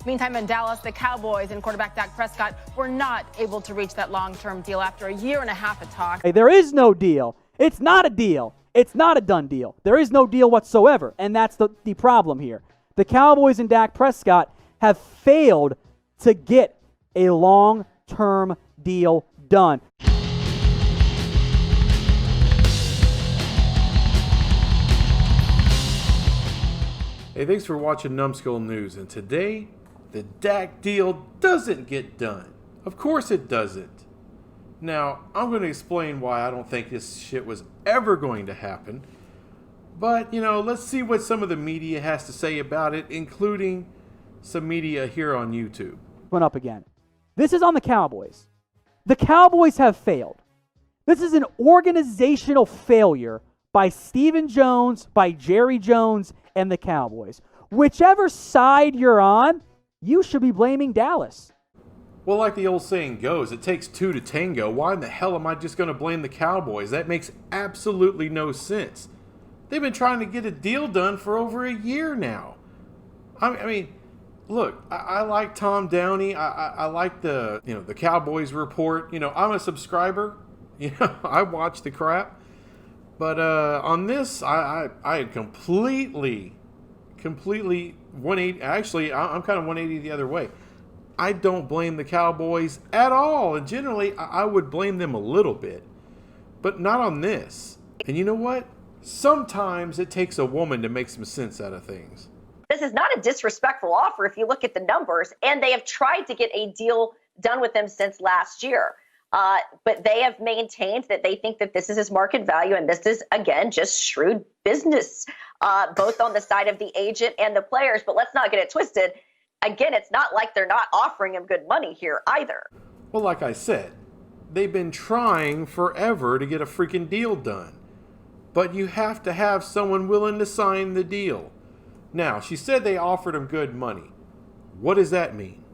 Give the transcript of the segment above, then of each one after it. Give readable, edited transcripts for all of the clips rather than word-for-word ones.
Meantime, in Dallas, the Cowboys and quarterback Dak Prescott were not able to reach that long-term deal after a year and a half of talk. Hey, there is no deal. It's not a deal. It's not a done deal. There is no deal whatsoever, and that's the problem here. The Cowboys and Dak Prescott have failed to get a long-term deal done. Hey, thanks for watching Numbskull News, and today, the Dak deal doesn't get done. Of course it doesn't. Now, I'm going to explain why I don't think this shit was ever going to happen. But, let's see what some of the media has to say about it, including some media here on YouTube. Went up again. This is on the Cowboys. The Cowboys have failed. This is an organizational failure by Stephen Jones, by Jerry Jones, and the Cowboys. Whichever side you're on, you should be blaming Dallas. Well, like the old saying goes, it takes two to tango. Why in the hell am I just going to blame the Cowboys? That makes absolutely no sense. They've been trying to get a deal done for over a year now. I mean, look, I like Tom Downey. I like the Cowboys report. I'm a subscriber. I watch the crap. But on this, I had completely 180. Actually, I'm kind of 180 the other way. I don't blame the Cowboys at all. And generally, I would blame them a little bit. But not on this. And you know what? Sometimes it takes a woman to make some sense out of things. This is not a disrespectful offer if you look at the numbers. And they have tried to get a deal done with them since last year. But they have maintained that they think that this is his market value. And this is, again, just shrewd business, both on the side of the agent and the players. But let's not get it twisted. Again, it's not like they're not offering him good money here either. Well, like I said, they've been trying forever to get a freaking deal done. But you have to have someone willing to sign the deal. Now, she said they offered him good money. What does that mean?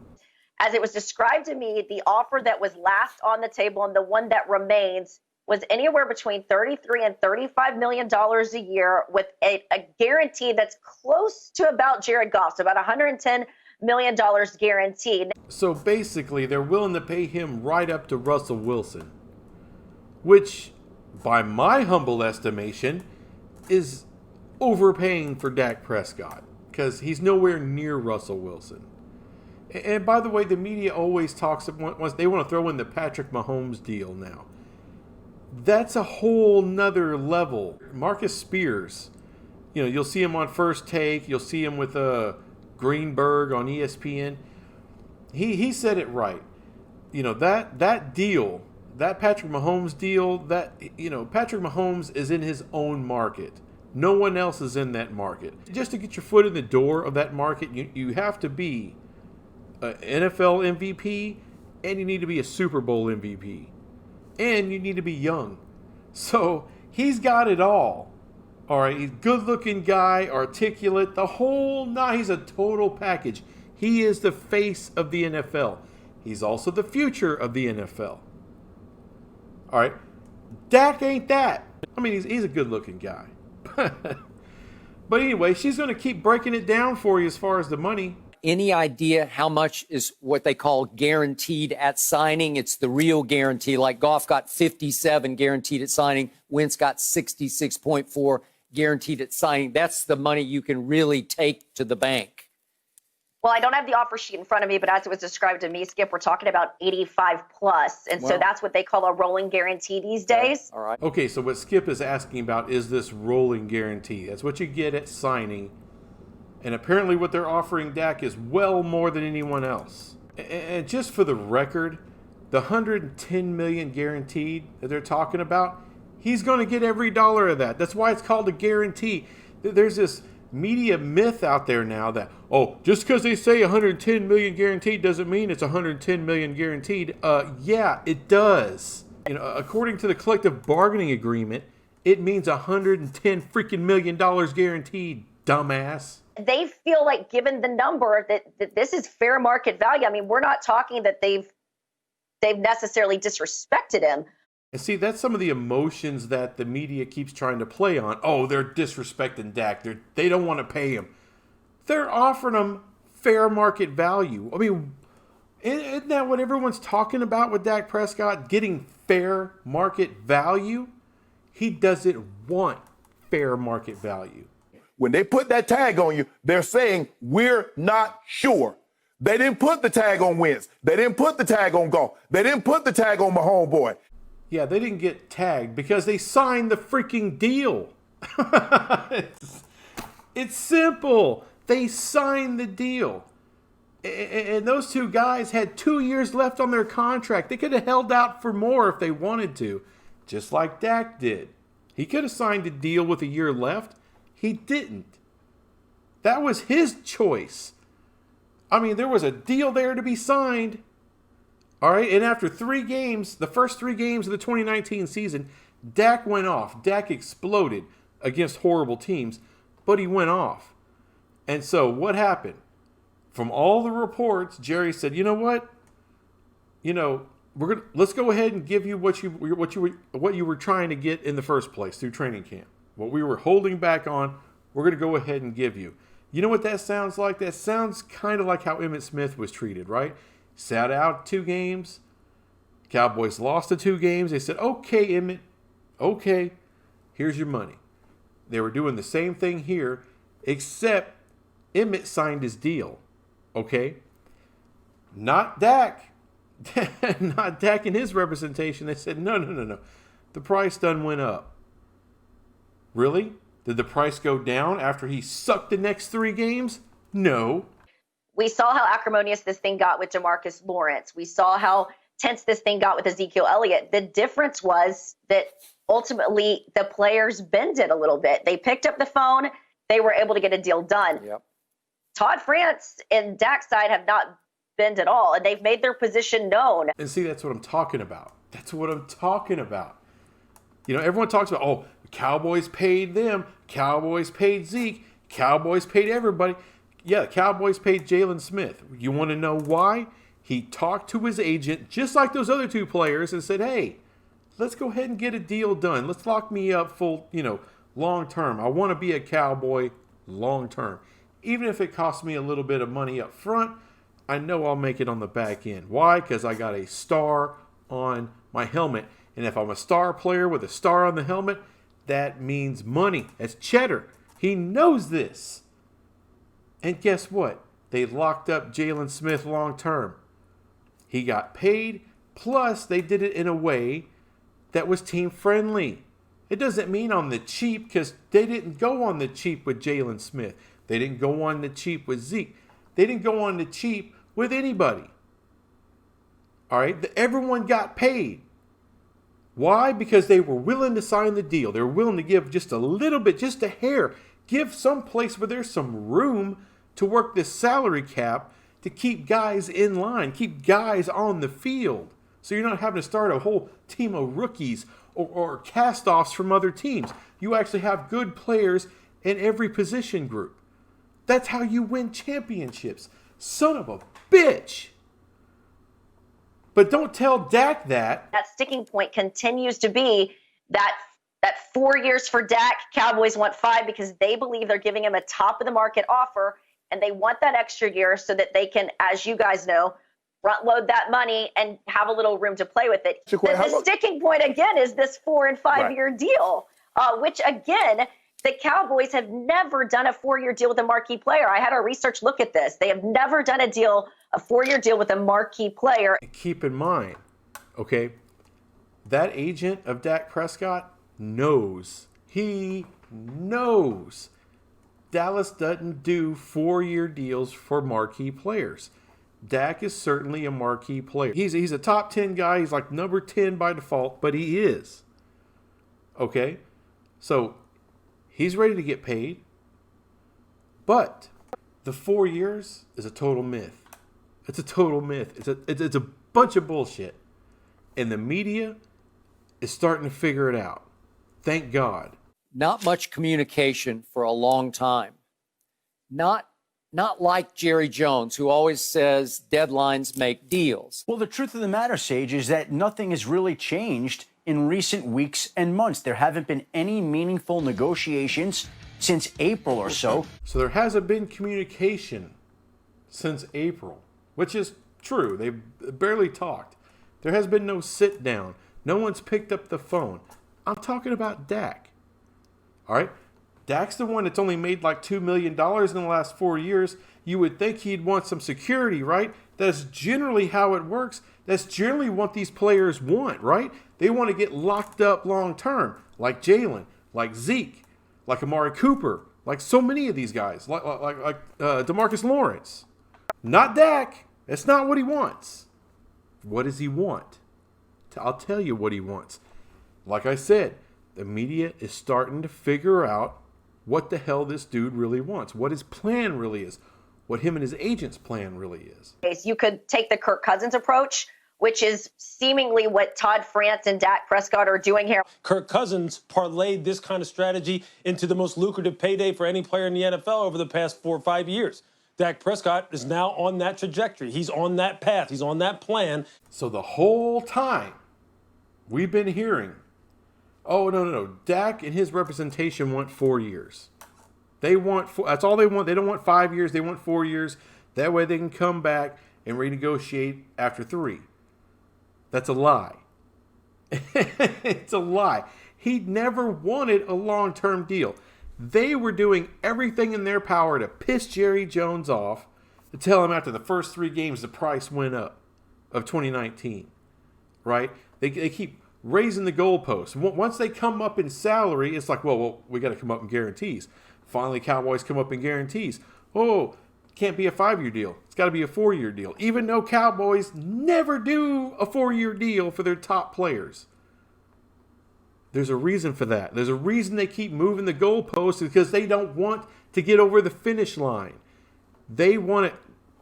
As it was described to me, the offer that was last on the table and the one that remains was anywhere between $33 and $35 million a year with a guarantee that's close to about Jared Goff's, about $110 million guaranteed. So basically, they're willing to pay him right up to Russell Wilson, which, by my humble estimation, is overpaying for Dak Prescott because he's nowhere near Russell Wilson. And by the way, the media always talks about, they want to throw in the Patrick Mahomes deal now. That's a whole nother level. Marcus Spears, you'll see him on First Take. You'll see him with Greenberg on ESPN. He said it right. That deal, that Patrick Mahomes deal, Patrick Mahomes is in his own market. No one else is in that market. Just to get your foot in the door of that market, you have to be an NFL MVP, and you need to be a Super Bowl MVP, and you need to be young. So he's got it all. All right, he's a good-looking guy, articulate, the whole nine. He's a total package. He is the face of the NFL. He's also the future of the NFL. All right, Dak ain't that. I mean, he's a good-looking guy. But anyway, she's going to keep breaking it down for you as far as the money. Any idea how much is what they call guaranteed at signing? It's the real guarantee. Like Goff got 57 guaranteed at signing. Wentz got 66.4 guaranteed at signing. That's the money you can really take to the bank. Well, I don't have the offer sheet in front of me, but as it was described to me, Skip, we're talking about 85 plus. And so that's what they call a rolling guarantee these days. All right. Okay, so what Skip is asking about is this rolling guarantee. That's what you get at signing. And apparently what they're offering Dak is well more than anyone else. And just for the record, the $110 million guaranteed that they're talking about, he's going to get every dollar of that. That's why it's called a guarantee. There's this media myth out there now that, just because they say 110 million guaranteed doesn't mean it's 110 million guaranteed. Yeah, it does. According to the collective bargaining agreement, it means 110 freaking million dollars guaranteed, dumbass. They feel like, given the number, that this is fair market value. I mean, we're not talking that they've necessarily disrespected him. And see, that's some of the emotions that the media keeps trying to play on. Oh, they're disrespecting Dak. They don't want to pay him. They're offering him fair market value. I mean, isn't that what everyone's talking about with Dak Prescott? Getting fair market value? He doesn't want fair market value. When they put that tag on you, they're saying, we're not sure. They didn't put the tag on Wentz. They didn't put the tag on Goff. They didn't put the tag on my homeboy. Yeah, they didn't get tagged because they signed the freaking deal. It's simple. They signed the deal. And those two guys had 2 years left on their contract. They could have held out for more if they wanted to, just like Dak did. He could have signed a deal with a year left. He didn't. That was his choice. I mean, there was a deal there to be signed. All right, and after 3 games, the first 3 games of the 2019 season, Dak went off. Dak exploded against horrible teams, but he went off. And so what happened? From all the reports, Jerry said, "You know what? Let's go ahead and give you what you were trying to get in the first place through training camp. What we were holding back on, we're going to go ahead and give you." You know what that sounds like? That sounds kind of like how Emmitt Smith was treated, right? Sat out 2 games. Cowboys lost the 2 games. They said, "Okay, Emmitt, okay, here's your money." They were doing the same thing here, except Emmitt signed his deal. Okay? Not Dak. Not Dak and his representation. They said, no. The price done went up. Really? Did the price go down after he sucked the next 3 games? No. We saw how acrimonious this thing got with DeMarcus Lawrence. We saw how tense this thing got with Ezekiel Elliott. The difference was that ultimately the players bended a little bit. They picked up the phone. They were able to get a deal done. Yep. Todd France and Dak's side have not bend at all, and they've made their position known. And see, that's what I'm talking about. Everyone talks about, oh, the Cowboys paid them. Cowboys paid Zeke. Cowboys paid everybody. Yeah, the Cowboys paid Jalen Smith. You want to know why? He talked to his agent, just like those other 2 players, and said, hey, let's go ahead and get a deal done. Let's lock me up full, long term. I want to be a Cowboy long term. Even if it costs me a little bit of money up front, I know I'll make it on the back end. Why? Because I got a star on my helmet. And if I'm a star player with a star on the helmet, that means money. That's cheddar. He knows this. And guess what? They locked up Jalen Smith long term. He got paid, plus they did it in a way that was team friendly. It doesn't mean on the cheap, because they didn't go on the cheap with Jalen Smith. They didn't go on the cheap with Zeke. They didn't go on the cheap with anybody. All right? Everyone got paid. Why? Because they were willing to sign the deal. They were willing to give just a little bit, just a hair. Give some place where there's some room to work this salary cap to keep guys in line, keep guys on the field. So you're not having to start a whole team of rookies or cast-offs from other teams. You actually have good players in every position group. That's how you win championships. Son of a bitch. But don't tell Dak that. That sticking point continues to be that 4 years for Dak. Cowboys want 5 because they believe they're giving him a top of the market offer, and they want that extra year so that they can, as you guys know, front load that money and have a little room to play with it. The sticking point again is this 4 and 5 year deal, which again, the Cowboys have never done a 4-year deal with a marquee player. I had our research look at this. They have never done a 4-year deal with a marquee player. Keep in mind, okay, that agent of Dak Prescott knows. He knows Dallas doesn't do 4-year deals for marquee players. Dak is certainly a marquee player. He's a top 10 guy. He's like number 10 by default, but he is. Okay? So he's ready to get paid. But the 4 years is a total myth. It's a total myth. It's a bunch of bullshit. And the media is starting to figure it out. Thank God. Not much communication for a long time. Not like Jerry Jones, who always says deadlines make deals. Well, the truth of the matter, Sage, is that nothing has really changed in recent weeks and months. There haven't been any meaningful negotiations since April or so. So there hasn't been communication since April, which is true. They've barely talked. There has been no sit down. No one's picked up the phone. I'm talking about Dak. All right? Dak's the one that's only made like $2 million in the last 4 years. You would think he'd want some security, right? That's generally how it works. That's generally what these players want, right? They want to get locked up long term, like Jalen, like Zeke, like Amari Cooper, like so many of these guys, like DeMarcus Lawrence. Not Dak. That's not what he wants. What does he want? I'll tell you what he wants. Like I said, the media is starting to figure out what the hell this dude really wants, what his plan really is, what him and his agent's plan really is. You could take the Kirk Cousins approach, which is seemingly what Todd France and Dak Prescott are doing here. Kirk Cousins parlayed this kind of strategy into the most lucrative payday for any player in the NFL over the past 4 or 5 years. Dak Prescott is now on that trajectory. He's on that path. He's on that plan. So the whole time we've been hearing, oh, no. Dak and his representation want 4 years. They want that's all they want. They don't want 5 years. They want 4 years. That way they can come back and renegotiate after 3. That's a lie. It's a lie. He never wanted a long-term deal. They were doing everything in their power to piss Jerry Jones off, to tell him after the first 3 games the price went up of 2019, right? They keep raising the goalposts. Once they come up in salary, it's like, well, we got to come up in guarantees. Finally, Cowboys come up in guarantees. Oh, can't be a 5-year deal. It's got to be a 4-year deal. Even though Cowboys never do a 4-year deal for their top players. There's a reason for that. There's a reason they keep moving the goalposts, because they don't want to get over the finish line. They want it,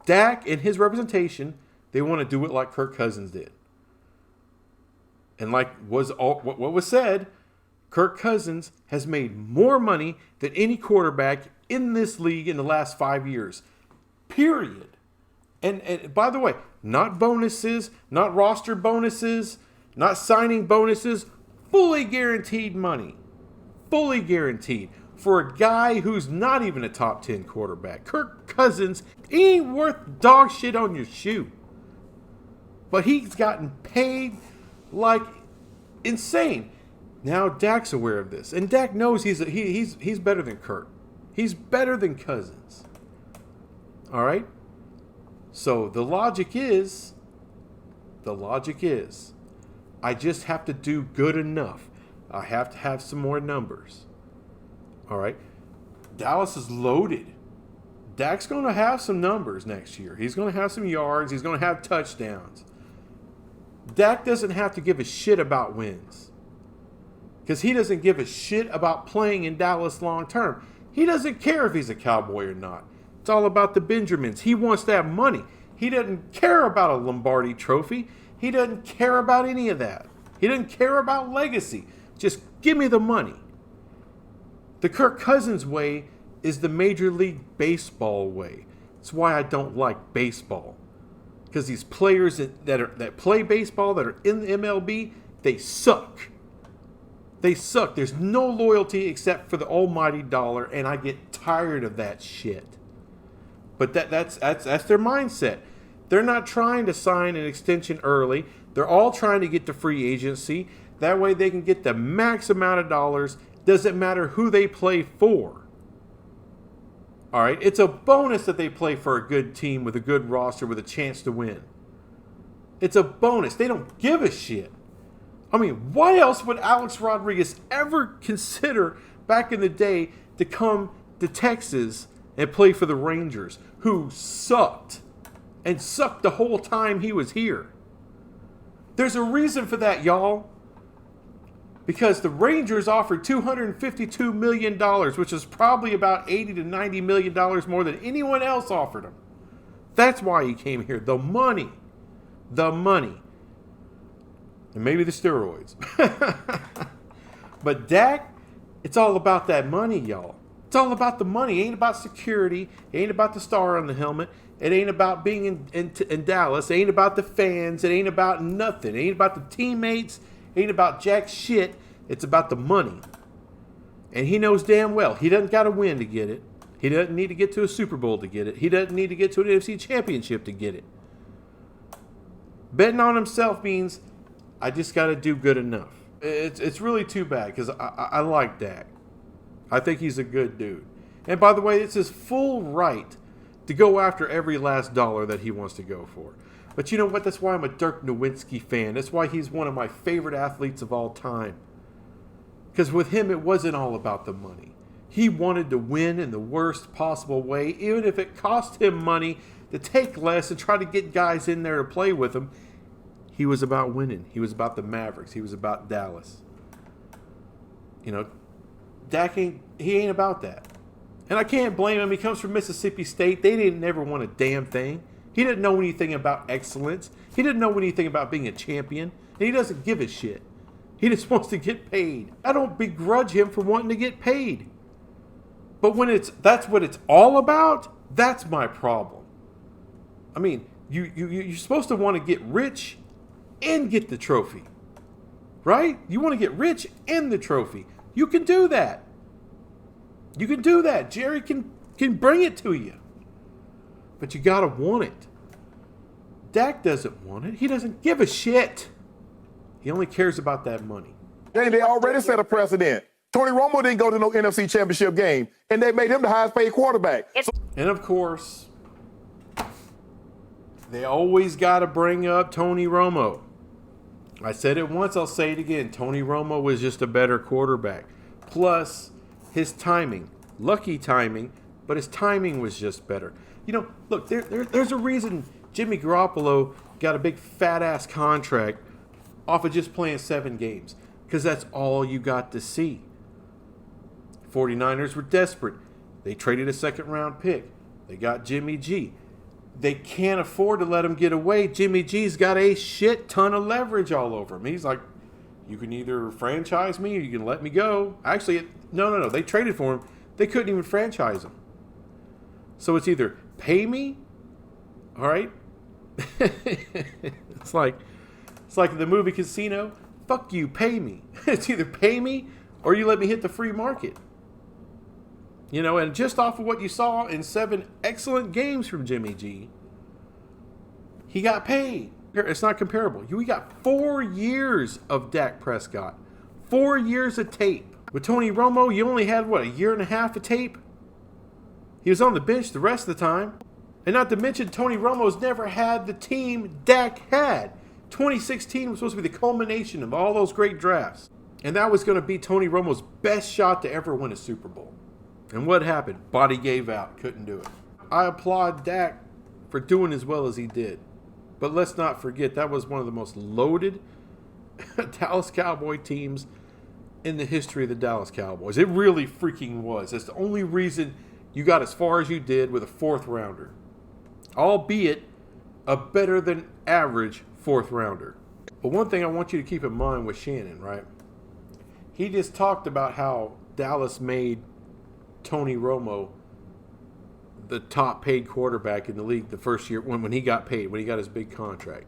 Dak and his representation, they want to do it like Kirk Cousins did. And like what was said, Kirk Cousins has made more money than any quarterback in this league in the last 5 years. Period. And by the way, not bonuses, not roster bonuses, not signing bonuses, fully guaranteed money. Fully guaranteed. For a guy who's not even a top 10 quarterback. Kirk Cousins ain't worth dog shit on your shoe. But he's gotten paid like insane. Now Dak's aware of this. And Dak knows he's better than Kirk. He's better than Cousins. All right? So the logic is, I just have to do good enough. I have to have some more numbers. All right? Dallas is loaded. Dak's going to have some numbers next year. He's going to have some yards. He's going to have touchdowns. Dak doesn't have to give a shit about wins, because he doesn't give a shit about playing in Dallas long term. He doesn't care if he's a Cowboy or not. It's all about the Benjamins. He wants that money. He doesn't care about a Lombardi trophy. He doesn't care about any of that. He doesn't care about legacy. Just give me the money. The Kirk Cousins way is the Major League Baseball way. That's why I don't like baseball. Because these players that play baseball, that are in the MLB, they suck. They suck. There's no loyalty except for the almighty dollar, and I get tired of that shit. But that's their mindset. They're not trying to sign an extension early. They're all trying to get to free agency. That way they can get the max amount of dollars. Doesn't matter who they play for. All right, it's a bonus that they play for a good team with a good roster with a chance to win. It's a bonus. They don't give a shit. I mean, why else would Alex Rodriguez ever consider back in the day to come to Texas and play for the Rangers, who sucked and sucked the whole time he was here? There's a reason for that, y'all. Because the Rangers offered $252 million, which is probably about $80 to $90 million more than anyone else offered him. That's why he came here. The money. The money. And maybe the steroids. But Dak, it's all about that money, y'all. It's all about the money. It ain't about security. It ain't about the star on the helmet. It ain't about being in Dallas. It ain't about the fans. It ain't about nothing. It ain't about the teammates. Ain't about jack shit. It's about the money. And he knows damn well he doesn't got to win to get it. He doesn't need to get to a Super Bowl to get it. He doesn't need to get to an NFC Championship to get it. Betting on himself means I just got to do good enough. It's really too bad because I like Dak. I think he's a good dude. And by the way, it's his full right to go after every last dollar that he wants to go for. But you know what? That's why I'm a Dirk Nowitzki fan. That's why he's one of my favorite athletes of all time. Because with him, it wasn't all about the money. He wanted to win in the worst possible way, even if it cost him money to take less and try to get guys in there to play with him. He was about winning. He was about the Mavericks. He was about Dallas. You know, Dak he ain't about that. And I can't blame him. He comes from Mississippi State. They didn't ever want a damn thing. He didn't know anything about excellence. He didn't know anything about being a champion. And he doesn't give a shit. He just wants to get paid. I don't begrudge him for wanting to get paid. But when that's what it's all about, that's my problem. I mean, you're supposed to want to get rich and get the trophy. Right? You want to get rich and the trophy. You can do that. You can do that. Jerry can bring it to you. But you got to want it. Dak doesn't want it. He doesn't give a shit. He only cares about that money. They already set a precedent. Tony Romo didn't go to no NFC Championship game, and they made him the highest paid quarterback. And of course, they always got to bring up Tony Romo. I said it once, I'll say it again. Tony Romo was just a better quarterback. Plus, his timing. Lucky timing, but his timing was just better. You know, look, there's a reason Jimmy Garoppolo got a big fat-ass contract off of just playing 7 games. Because that's all you got to see. 49ers were desperate. They traded a second-round pick. They got Jimmy G. They can't afford to let him get away. Jimmy G's got a shit ton of leverage all over him. He's like, you can either franchise me or you can let me go. Actually, no. They traded for him. They couldn't even franchise him. So it's either pay me, all right? It's like the movie Casino. Fuck you, pay me. It's either pay me or you let me hit the free market. You know, and just off of what you saw in 7 excellent games from Jimmy G, he got paid. It's not comparable. We got 4 years of Dak Prescott. 4 years of tape. With Tony Romo, you only had, what, a year and a half of tape? He was on the bench the rest of the time. And not to mention, Tony Romo's never had the team Dak had. 2016 was supposed to be the culmination of all those great drafts. And that was going to be Tony Romo's best shot to ever win a Super Bowl. And what happened? Body gave out. Couldn't do it. I applaud Dak for doing as well as he did. But let's not forget, that was one of the most loaded Dallas Cowboy teams in the history of the Dallas Cowboys. It really freaking was. That's the only reason you got as far as you did with a 4th rounder. Albeit a better than average 4th rounder. But one thing I want you to keep in mind with Shannon, right? He just talked about how Dallas made Tony Romo the top paid quarterback in the league the first year when he got paid, when he got his big contract.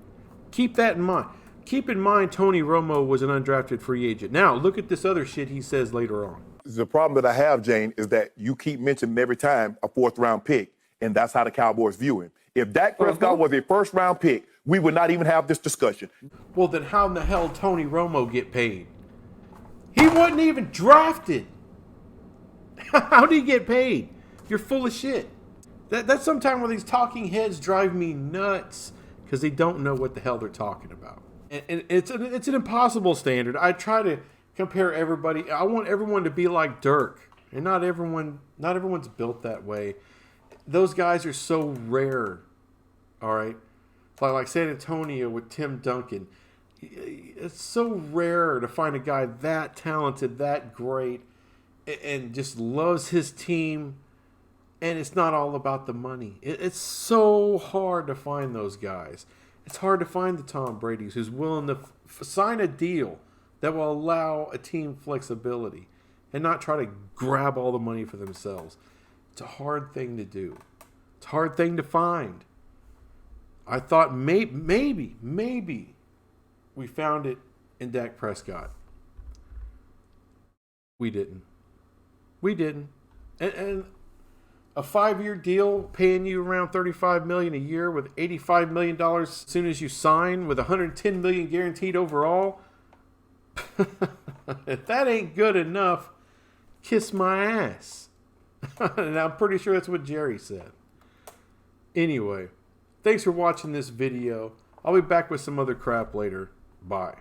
Keep that in mind. Keep in mind Tony Romo was an undrafted free agent. Now, look at this other shit he says later on. The problem that I have, Jane, is that you keep mentioning every time a 4th round pick, and that's how the Cowboys view him. If Dak Prescott was a 1st round pick, we would not even have this discussion. Well, then how in the hell did Tony Romo get paid? He wasn't even drafted. How did he get paid? You're full of shit. That's sometimes where these talking heads drive me nuts because they don't know what the hell they're talking about. And it's an impossible standard. I try to compare everybody. I want everyone to be like Dirk, and not everyone's built that way. Those guys are so rare. All right, like San Antonio with Tim Duncan. It's so rare to find a guy that talented, that great, and just loves his team, and it's not all about the money. It's so hard to find those guys. It's hard to find the Tom Brady's who's willing to sign a deal that will allow a team flexibility and not try to grab all the money for themselves. It's a hard thing to do. It's a hard thing to find. I thought maybe we found it in Dak Prescott. We didn't. And A 5-year deal paying you around $35 million a year with $85 million as soon as you sign, with $110 million guaranteed overall. If that ain't good enough, kiss my ass. And I'm pretty sure that's what Jerry said. Anyway, thanks for watching this video. I'll be back with some other crap later. Bye.